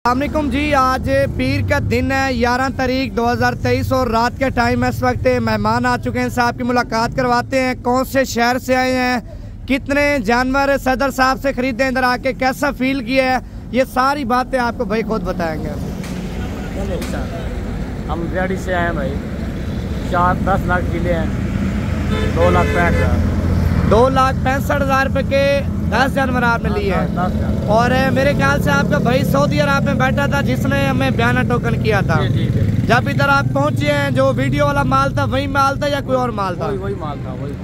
अस्सलामुअलैकुम जी, आज पीर का दिन है 11 तारीख 2023 और रात के टाइम इस वक्त मेहमान आ चुके हैं। साहब की मुलाकात करवाते हैं, कौन से शहर से आए हैं, कितने जानवर सदर साहब से खरीदे, इधर आके कैसा फील किया है, ये सारी बातें आपको भाई खुद बताएंगे। हम रेडी से आए हैं भाई, 10 लाख किले हैं, 2,65,000 रुपए के 10 जानवर आपने लिए हैं। और मेरे ख्याल से आपका भाई सऊदी अरब में बैठा था जिसने हमें बयाना टोकन किया था। जब इधर आप पहुंचे हैं, जो वीडियो वाला माल था वही माल था या कोई और माल था?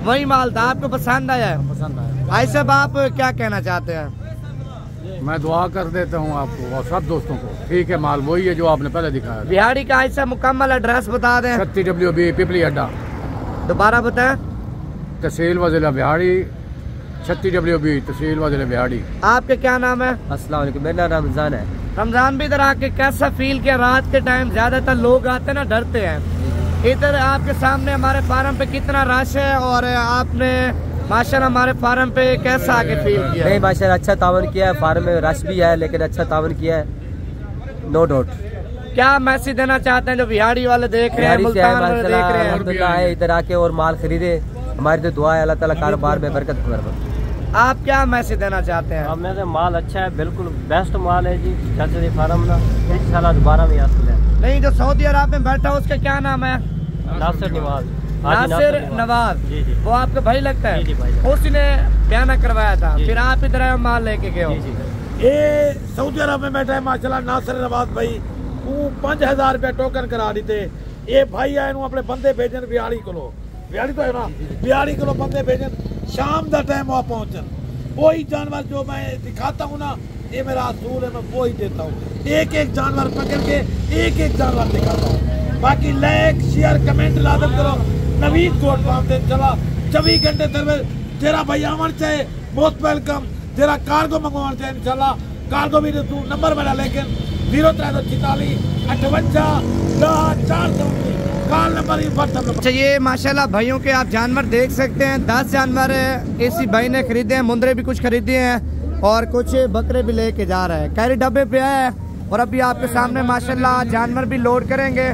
वही माल था। आपको पसंद आया? पसंद आया। भाई साहब, आप क्या कहना चाहते हैं? मैं दुआ कर देता हूँ आपको और सब दोस्तों को। ठीक है, माल वही है जो आपने पहले दिखाया। बिहाड़ी का ऐसा मुकम्मल एड्रेस बता दें। 36 WB पिपली अड्डा। दोबारा बताएं। तहसील व जिला बिहाड़ी, 36 WB तहसील व जिला बिहाड़ी। आपके क्या नाम है? अस्सलाम वालेकुम, मेरा नाम रमजान है। रमजान भी इधर आके कैसा फील किया? रात के टाइम ज्यादातर लोग आते हैं ना, डरते हैं। इधर आपके सामने हमारे फार्म पे कितना रश है और आपने माशाल्लाह हमारे फार्म पे कैसा आके फील किया? नहीं माशाल्लाह, अच्छा तावन किया है। फार्म में रश भी है लेकिन अच्छा तावन किया है, नो डाउट। क्या मैसेज देना चाहते हैं जो बिहाड़ी वाले देख रहे हैं, मुल्तान वाले देख रहे हैं? अल्हम्दुलिल्लाह आए इधर आके और माल खरीदे। हमारी तो दुआ है अल्लाह ताला कारोबार में बरकत करे। आप क्या मैसेज देना चाहते हैं? अब मेरे माल अच्छा है, बिल्कुल बेस्ट माल है जी। चाचा फार्म ना इंशाल्लाह दोबारा भी हासिल है। नहीं, जो सऊदी अरब में बैठा उसका क्या नाम है? नासिर नवाज। नासिर नवाज। जी जी, वो आपका भाई लगता है? जी भाई। उसने बयाना करवाया था, फिर आप इधर आए माल लेके गए हो। ये सऊदी अरब में बैठा है माशाल्लाह नासिर नवाज भाई। 5000 रुपया टोकन करा दी थे। ये भाई आए अपने बंदे भेजन बिहाड़ी को, बिहाड़ी तो है ना, बिहाड़ी को बंदे भेजन, शाम का टाइम वहाँ पहुँचन। वही जानवर जो मैं दिखाता हूँ ना, ये मेरा असूल है, मैं वो ही देता हूँ। एक एक जानवर पकड़ के एक एक जानवर दिखाता हूँ। बाकी लाइक शेयर कमेंट लाजम करो। नवीन कोट पाते चला 24 घंटे तरह तेरा भाई आवन चाहे मोस्ट वेलकम। तेरा कार्गो मंगवा चाहे इंशाल्लाह कार्गो भी तू नंबर मेरा, लेकिन 0346 58 419 कॉल नंबर ही व्हाट्सएप नंबर। अच्छा, ये माशाल्लाह भाइयों के आप जानवर देख सकते हैं। 10 जानवर इसी भाई ने खरीदे हैं। मुंदरे भी कुछ खरीदे हैं और कुछ बकरे भी लेके जा रहे हैं। कैरी डब्बे पे आया है और अभी आपके सामने माशाल्लाह जानवर भी लोड करेंगे।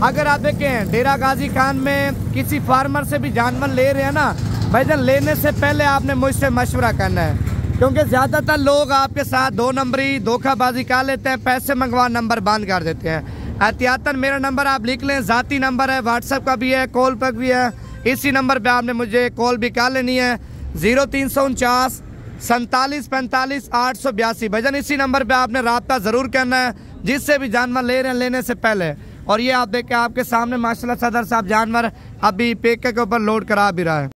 अगर आप देखें डेरा गाजी खान में किसी फार्मर से भी जानवर ले रहे हैं ना भाईजान, लेने से पहले आपने मुझसे मशवरा करना है, क्योंकि ज्यादातर लोग आपके साथ 2 नंबरी धोखाबाजी कर लेते हैं, पैसे मंगवा नंबर बंद कर देते हैं। एहतियातन मेरा नंबर आप लिख लें, ज़ाती नंबर है, व्हाट्सएप का भी है, कॉल पर भी है। इसी नंबर पे आपने मुझे कॉल भी कर लेनी है, 0349 47 45 882। भाईजान इसी नंबर पे आपने रब्ता ज़रूर करना है जिससे भी जानवर ले रहे हैं, लेने से पहले। और ये आप देखें आपके सामने माशाल्लाह सदर साहब जानवर अभी पेके के ऊपर लोड करा भी रहा है।